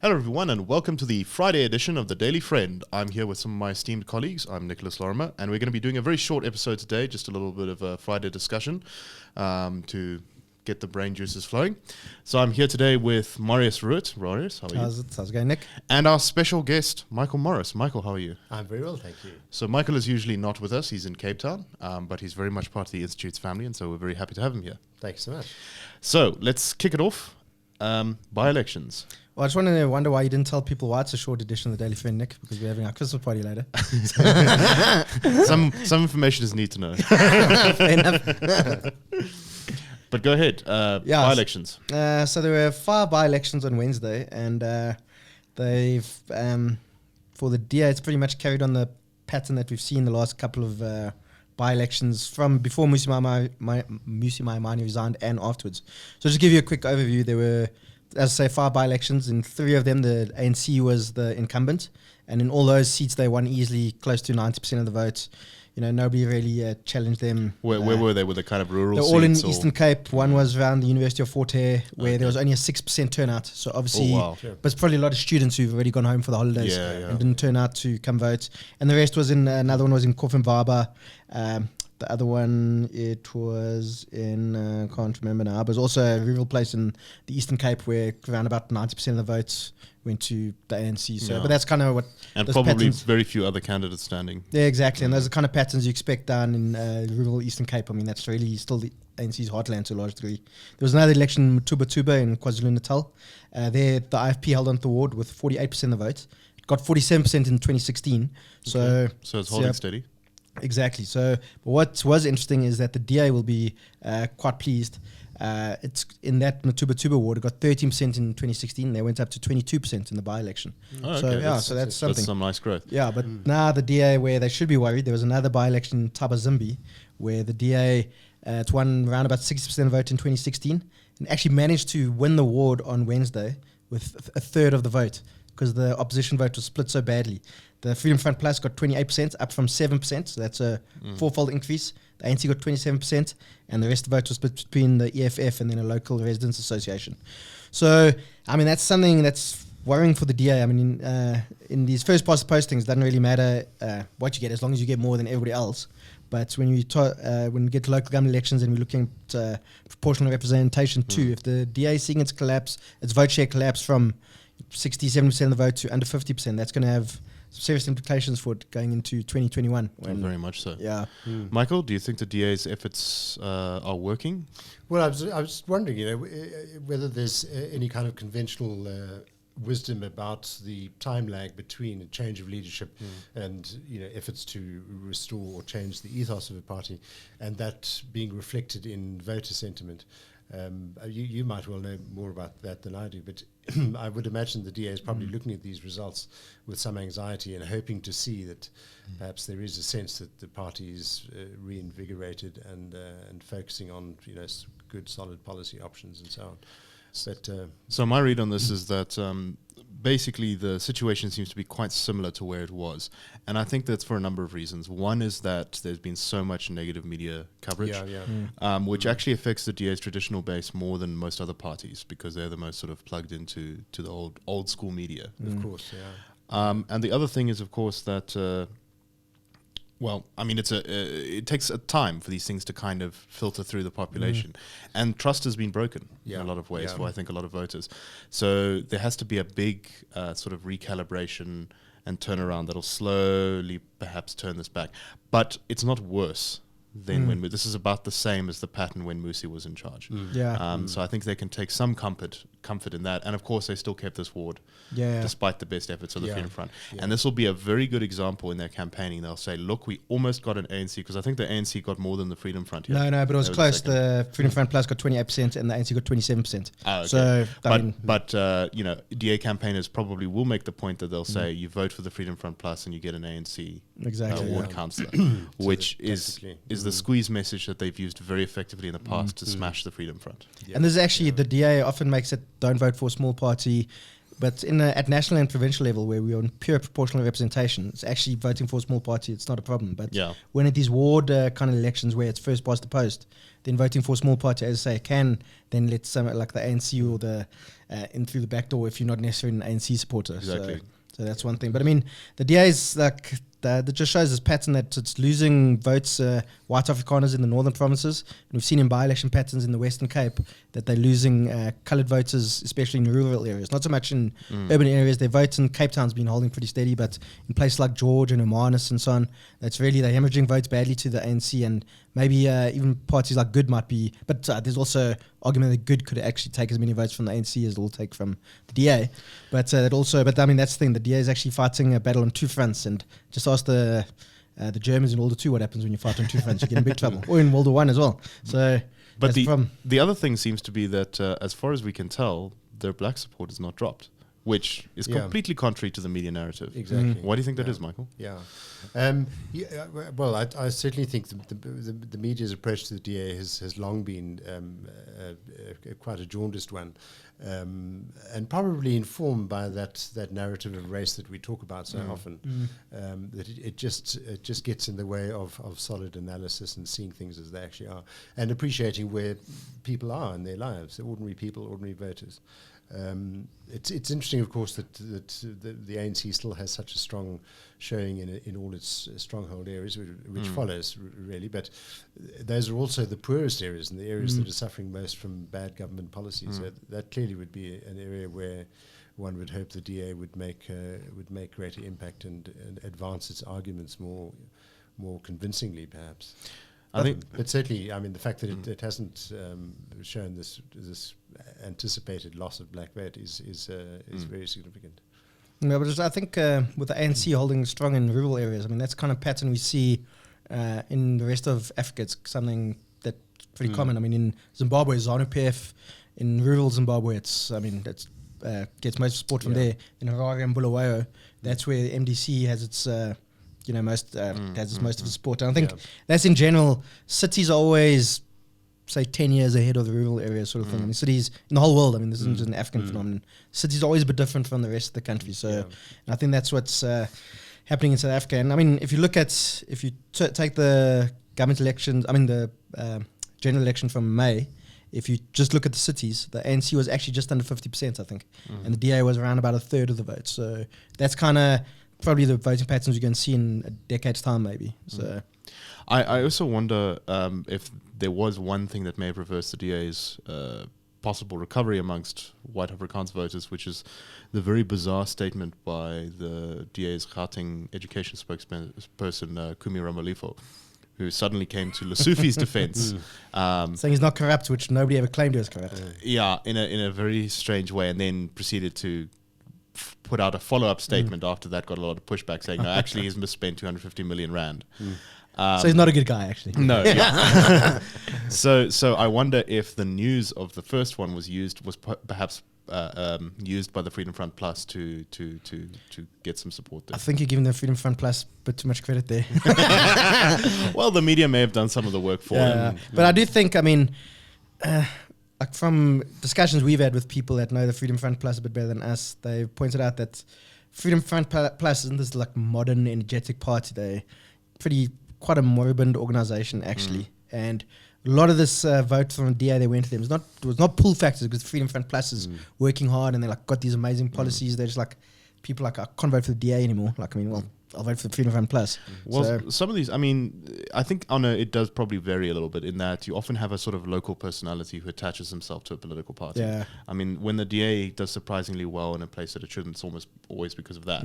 Hello everyone and welcome to the Friday edition of The Daily Friend. I'm here with some of my esteemed colleagues. I'm Nicholas Lorimer and we're going to be doing a very short episode today, just a little bit of a Friday discussion to get the brain juices flowing. So I'm here today with Marius Roodt. Marius, how are you? How's it going, Nick? And our special guest, Michael Morris. Michael, how are you? I'm very well, thank you. So Michael is usually not with us. He's in Cape Town, but he's very much part of the Institute's family and so we're very happy to have him here. Thank you so much. So let's kick it off. By-elections. Well, I just wonder why you didn't tell people why it's a short edition of the Daily Friend, Nick, because we're having our Christmas party later. Some information is need to know. Fair enough. But go ahead. By-elections. So there were 5 by-elections on Wednesday, and they've for the DA, it's pretty much carried on the pattern that we've seen the last couple of by-elections from before Musi Maimane resigned and afterwards. So just to give you a quick overview, there were, as I say, 5 by-elections. In 3 of them, the ANC was the incumbent, and in all those seats, they won easily, close to 90% of the votes. You know, nobody really challenged them. Where were they? Were they kind of rural they're seats? All in Eastern Cape. One was around the University of Fort Hare, where there was only a 6% turnout. So obviously, but it's probably a lot of students who've already gone home for the holidays and didn't turn out to come vote. And the rest was in, another one was in Koffenwaber. The other one, it was in, can't remember now, but it was also a rural place in the Eastern Cape where around about 90% of the votes went to the ANC. So, but that's kind of what... And probably patterns, very few other candidates standing. Yeah, exactly. And those are the kind of patterns you expect down in rural Eastern Cape. I mean, that's really still the ANC's heartland to a large degree. There was another election in Tuba in KwaZulu-Natal. There, the IFP held on to the ward with 48% of the vote. It got 47% in 2016. So it's holding steady. Exactly. So, but what was interesting is that the DA will be quite pleased. It's in that Tuba ward, it got 13% in 2016. They went up to 22% in the by-election. So that's something. That's some nice growth. Yeah, but now the DA, where they should be worried, there was another by-election in Tabazimbi, where the DA it won around about 60% of the vote in 2016, and actually managed to win the ward on Wednesday with a third of the vote, because the opposition vote was split so badly. The Freedom Front Plus got 28%, up from 7%, so that's a fourfold increase. The ANC got 27%, and the rest of the vote was split between the EFF and then a local residents association. So, I mean, that's something that's worrying for the DA. I mean, in these first past the post things, it doesn't really matter what you get, as long as you get more than everybody else. But when we get to local government elections and we're looking at proportional representation too, if the DA is seeing its vote share collapse from 60-70% of the vote to under 50%, that's going to have serious implications for it going into 2021. Very much so. Yeah. Michael, do you think the DA's efforts are working? Well, I was wondering, whether there's any kind of conventional wisdom about the time lag between a change of leadership and efforts to restore or change the ethos of a party, and that being reflected in voter sentiment. You might well know more about that than I do, but I would imagine the DA is probably looking at these results with some anxiety and hoping to see that perhaps there is a sense that the party is reinvigorated and focusing on good solid policy options and so on. So my read on this is that basically the situation seems to be quite similar to where it was. And I think that's for a number of reasons. One is that there's been so much negative media coverage, which actually affects the DA's traditional base more than most other parties, because they're the most sort of plugged into the old school media. Of course, yeah. And the other thing is, of course, that... Well, I mean, it takes a time for these things to kind of filter through the population, and trust has been broken in a lot of ways for, I think, a lot of voters. So there has to be a big sort of recalibration and turnaround that'll slowly perhaps turn this back. But it's not worse than when this is about the same as the pattern when Musi was in charge. So I think they can take some comfort in that, and of course they still kept this ward despite the best efforts of the Freedom Front. And this will be a very good example in their campaigning. They'll say, look, we almost got an ANC, because I think the ANC got more than the Freedom Front here. No, but it was close. The Freedom Front Plus got 28% and the ANC got 27%. Okay. So, but DA campaigners probably will make the point that they'll say, you vote for the Freedom Front Plus and you get an ANC ward councillor, which is the squeeze message that they've used very effectively in the past to smash the Freedom Front. And there's actually, the DA often makes it, don't vote for a small party. But at national and provincial level, where we're on pure proportional representation, it's actually voting for a small party. It's not a problem. But when at these ward kind of elections where it's first past the post, then voting for a small party, as I say, can then let some like the ANC or the in through the back door if you're not necessarily an ANC supporter. Exactly. So that's one thing. But I mean, the DA is like that just shows this pattern that it's losing votes, white Afrikaners in the northern provinces. And we've seen in by-election patterns in the Western Cape that they're losing coloured voters, especially in rural areas. Not so much in urban areas. Their votes in Cape Town's been holding pretty steady, but in places like George and Hermanus and so on, that's really, they're hemorrhaging votes badly to the ANC, and maybe even parties like Good might be, but there's also argument that Good could actually take as many votes from the ANC as it'll take from the DA. But I mean, that's the thing. The DA is actually fighting a battle on two fronts, and just ask the Germans in World War II what happens when you fight on two fronts. You get in big trouble. Or in World War I as well. So, but the other thing seems to be that, as far as we can tell, their black support has not dropped, which is completely contrary to the media narrative. Exactly. Why do you think that is, Michael? Well, I certainly think the media's approach to the DA has long been quite a jaundiced one, and probably informed by that narrative of race that we talk about so often. That it just gets in the way of solid analysis and seeing things as they actually are, and appreciating where people are in their lives, the ordinary people, ordinary voters. It's interesting, of course, that the ANC still has such a strong showing in all its stronghold areas, which follows really. But those are also the poorest areas and the areas that are suffering most from bad government policies. So that clearly would be an area where one would hope the DA would make greater impact and advance its arguments more convincingly, perhaps. But certainly, I mean, the fact that it hasn't shown this anticipated loss of black vote is very significant. Yeah, but I think with the ANC holding strong in rural areas, I mean, that's kind of pattern we see in the rest of Africa. It's something that's pretty common. I mean, in Zimbabwe, ZANU-PF. In rural Zimbabwe, gets most support from there. In Harare and Bulawayo, that's where the MDC has its most has most of the support. And I think that's in general. Cities are always, say, 10 years ahead of the rural areas, sort of thing. I mean, cities in the whole world. I mean, this isn't just an African phenomenon. Cities are always a bit different from the rest of the country. So, and I think that's what's happening in South Africa. And I mean, if you take the government elections, I mean the general election from May. If you just look at the cities, the ANC was actually just under 50%, I think, and the DA was around about a third of the vote. So that's kind of probably the voting patterns you're going to see in a decade's time, maybe. So, I also wonder if there was one thing that may have reversed the DA's possible recovery amongst white Afrikaans voters, which is the very bizarre statement by the DA's Gauteng education spokesperson, Kumi Ramalifo, who suddenly came to Lesufi's defense. Saying he's not corrupt, which nobody ever claimed he was corrupt. In a very strange way, and then proceeded to put out a follow-up statement after that, got a lot of pushback saying, no, actually he's misspent 250 million rand. So he's not a good guy, actually. No. So I wonder if the news of the first one was perhaps used by the Freedom Front Plus to get some support there. I think you're giving the Freedom Front Plus a bit too much credit there. Well, the media may have done some of the work for him. But I do think, I mean, like from discussions we've had with people that know the Freedom Front Plus a bit better than us, they've pointed out that Freedom Front Plus isn't this like modern, energetic party. They're quite a moribund organization, actually. And a lot of this vote from the DA they went to them was not pull factors, because Freedom Front Plus is working hard and they like got these amazing policies. They're just like, people like, I can't vote for the DA anymore. Like, I mean, well, I'll vote for the Freedom Front Plus. Well, so some of these, I mean, I think it does probably vary a little bit in that you often have a sort of local personality who attaches himself to a political party. Yeah. I mean, when the DA does surprisingly well in a place that it shouldn't, it's almost always because of that.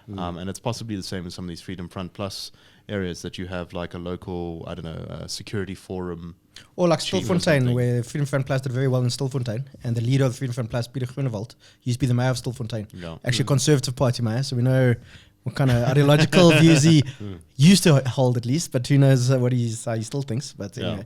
And it's possibly the same in some of these Freedom Front Plus areas, that you have like a local, I don't know, security forum. Or like Stilfontein, where Freedom Front Plus did very well in Stilfontein, and the leader of the Freedom Front Plus, Peter Groenewald, used to be the mayor of Stilfontein. Actually a Conservative Party mayor, so we know what kind of ideological views he used to hold, at least, but who knows how he still thinks. But anyway.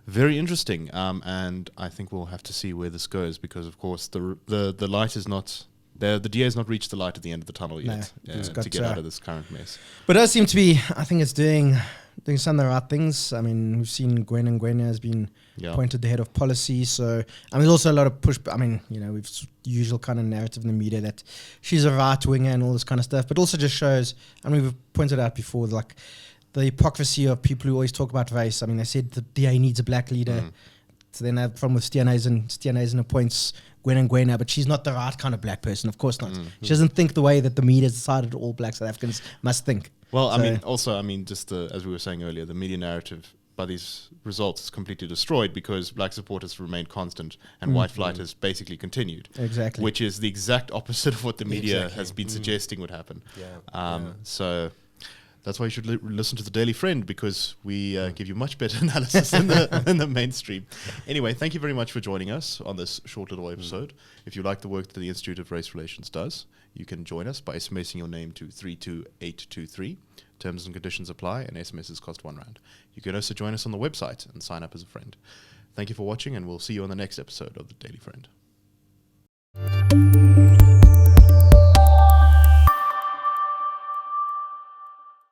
Very interesting, and I think we'll have to see where this goes, because of course the light is not there. The DA has not reached the light at the end of the tunnel yet to get out of this current mess. But it does seem to be, I think it's doing doing some of the right things. I mean, we've seen Gwen has been appointed the head of policy. So, I mean, there's also a lot of push. I mean, we've usual kind of narrative in the media that she's a right winger and all this kind of stuff. But also just shows, I mean, we've pointed out before, like the hypocrisy of people who always talk about race. I mean, they said the DA needs a black leader. So then they have problem with Steenhuisen appoints Gwen, but she's not the right kind of black person. Of course not. She doesn't think the way that the media has decided all black South Africans must think. Well, so, just as we were saying earlier, the media narrative by these results is completely destroyed because black supporters remained constant and white flight has basically continued. Exactly. Which is the exact opposite of what the media has been suggesting would happen. So that's why you should listen to the Daily Friend, because we give you much better analysis than the mainstream. Anyway, thank you very much for joining us on this short little episode. If you like the work that the Institute of Race Relations does, you can join us by SMSing your name to 32823. Terms and conditions apply, and SMSs cost R1. You can also join us on the website and sign up as a friend. Thank you for watching, and we'll see you on the next episode of the Daily Friend.